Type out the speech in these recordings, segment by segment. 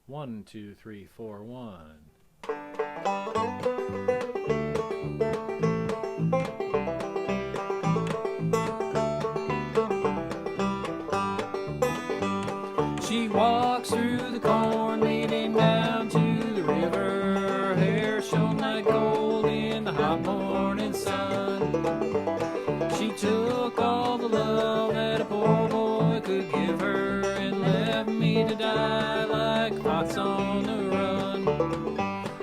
1, 2, 3, 4, 1. She walks through the corn leading down to the river. Her hair shone like gold in the hot morning sun. She took all the love that a poor boy could give her and left me to die like a fox on the run.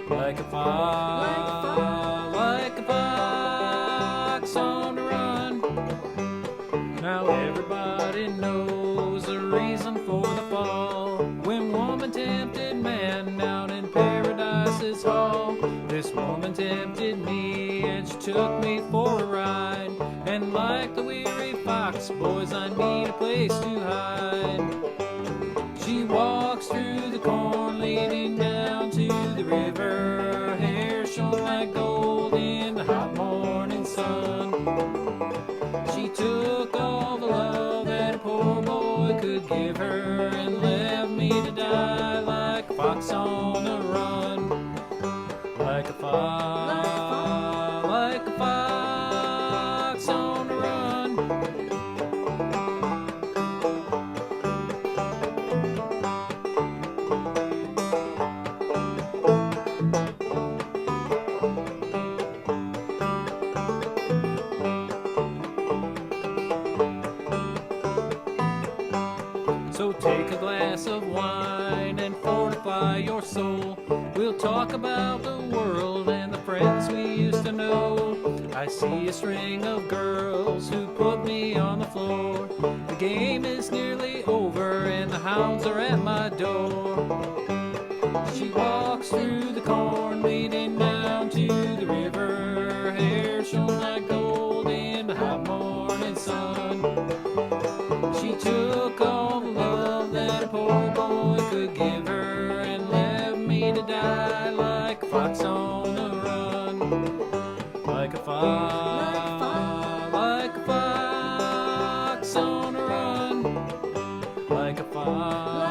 Like a fox, like a fox on the run. Now everybody knows the reason for the fall. When woman tempted man down in Paradise's hall. This woman tempted me and she took me for a ride. And like the weary fox, boys, I need a place to hide. She walks through the corn leading down to the river. Her hair shone like gold in the hot morning sun. She took all the love that a poor boy could give her and left me to die like a fox on the run. Like a fox, like a fox on the run. So take a glass of wine and fortify your soul. We'll talk about the world and the friends we used to know. I see a string of girls who put me on the floor. The game is nearly over and the hounds are at my door. She walks through the corn leading down to the river. Her hair shone like gold in the hot morning sun. She took all the love that a poor boy could give her and left me to die like a fox on the run. Like a fox, like a fox on the run. Like a fox.